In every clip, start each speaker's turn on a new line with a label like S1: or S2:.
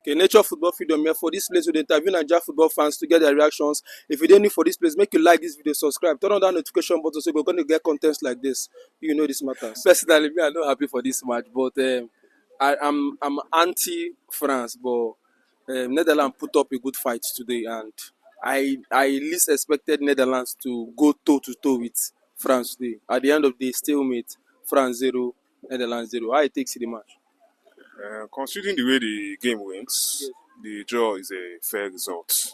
S1: Okay, Nature Football Freedom here for this place with interview Nigerian football fans to get their reactions. If you didn't new for this place, make you like this video, subscribe, turn on that notification button so we're going to get contents like this. You know this matters. Personally, me, I'm not happy for this match, but I'm anti-France, but Netherlands put up a good fight today, and I least expected Netherlands to go toe-to-toe with France today. At the end of the day, stalemate, France 0, Netherlands 0. How it takes the match?
S2: Considering the way the game went,
S1: Yes.
S2: the draw is a fair result.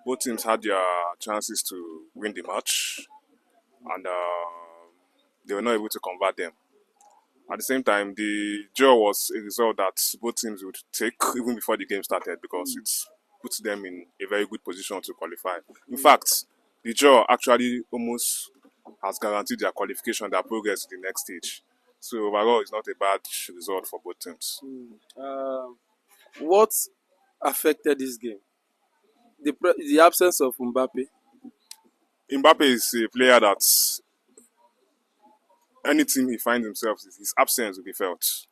S2: Both teams had their chances to win the match, and they were not able to convert them. At the same time, the draw was a result that both teams would take even before the game started because it puts them in a very good position to qualify. In fact, the draw actually almost has guaranteed their qualification, their progress to the next stage. So overall, it's not a bad result for both teams.
S1: What affected this game? The absence of Mbappe.
S2: Mbappe is a player that any team he finds himself, his absence will be felt.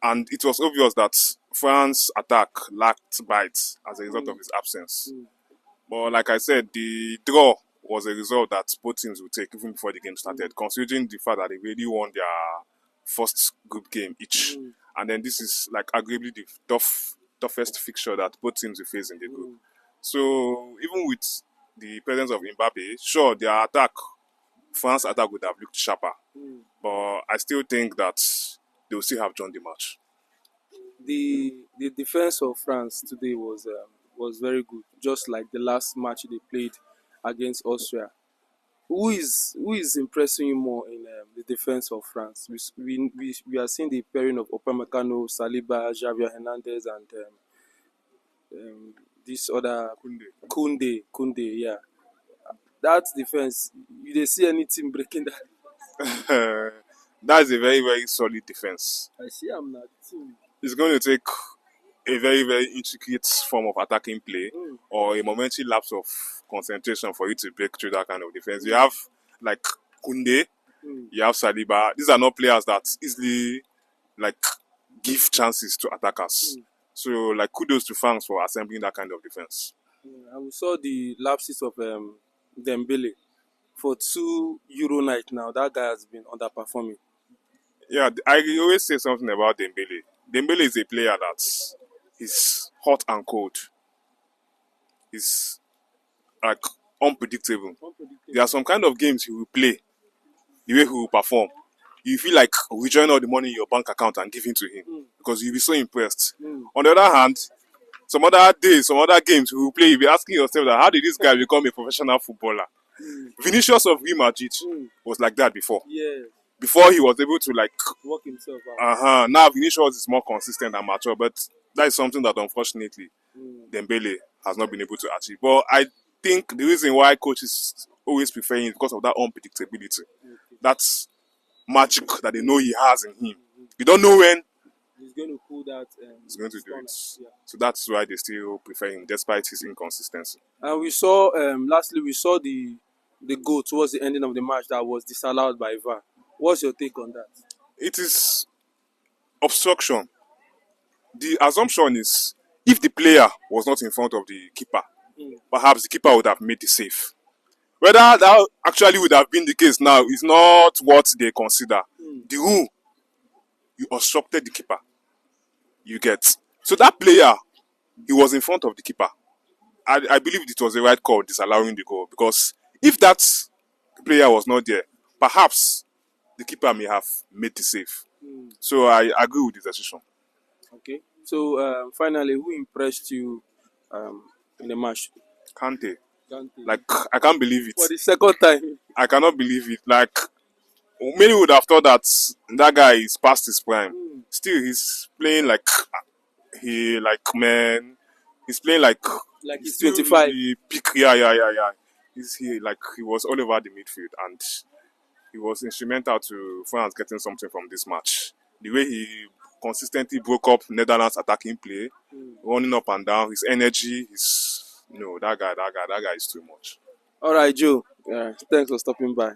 S2: And it was obvious that France's attack lacked bite as a result of his absence. But like I said, the draw was a result that both teams would take even before the game started, considering the fact that they really won their first group game each. And then this is like arguably the toughest fixture that both teams will face in the group. So even with the presence of Mbappe, sure, their attack, France's attack would have looked sharper. But I still think that they will still have drawn the match.
S1: The defense of France today was very good, just like the last match they played against Austria. Who is impressing you more in the defense of France? We are seeing the pairing of Upamecano, Saliba, Javier Hernandez, and this other Kunde, yeah. That defense, you dey see any team breaking that?
S2: That's a very, very solid defense.
S1: I see I'm not team.
S2: It's going to take a very, very intricate form of attacking play or a momentary lapse of concentration for you to break through that kind of defense. You have like Kunde, you have Saliba. These are not players that easily like give chances to attackers. So like kudos to France for assembling that kind of defense.
S1: And we saw the lapses of Dembele for 2 Euro night now. That guy has been underperforming.
S2: Yeah, I always say something about Dembele. Dembele is a player that is hot and cold. He's like unpredictable. There are some kind of games he will play, the way he will perform. You feel like withdrawing all the money in your bank account and giving to him because you'll be so impressed. On the other hand, some other days, some other games he will play, you'll be asking yourself that how did this guy become a professional footballer? Vinicius of Real Madrid was like that before.
S1: Yeah.
S2: Before he was able to like
S1: work himself out.
S2: Now Vinicius is more consistent and mature, but that is something that unfortunately Dembele has not been able to achieve. But I think the reason why coaches always prefer him is because of that unpredictability. That's magic that they know he has in him. You don't know when
S1: he's going to pull that.
S2: He's going to do it. Yeah. So that's why they still prefer him, despite his inconsistency.
S1: And we saw, lastly, we saw the goal towards the ending of the match that was disallowed by VAR. What's your take on that?
S2: It is obstruction. The assumption is if the player was not in front of the keeper, perhaps the keeper would have made the save. Whether that actually would have been the case now is not what they consider. The rule, you obstructed the keeper. You get. So that player, he was in front of the keeper. I believe it was the right call disallowing the goal because if that player was not there, perhaps the keeper may have made the save. So I agree with this decision.
S1: Okay. So finally, who impressed you in the match?
S2: Kante. Like, I can't believe it.
S1: For the second time.
S2: I cannot believe it. Like, many would have thought that guy is past his prime. Still, he's playing like he's playing like
S1: he's 25.
S2: Peak, he was all over the midfield and he was instrumental to France getting something from this match. The way he consistently broke up Netherlands attacking play, running up and down, his energy, that guy is too much.
S1: All right, Joe. Thanks for stopping by.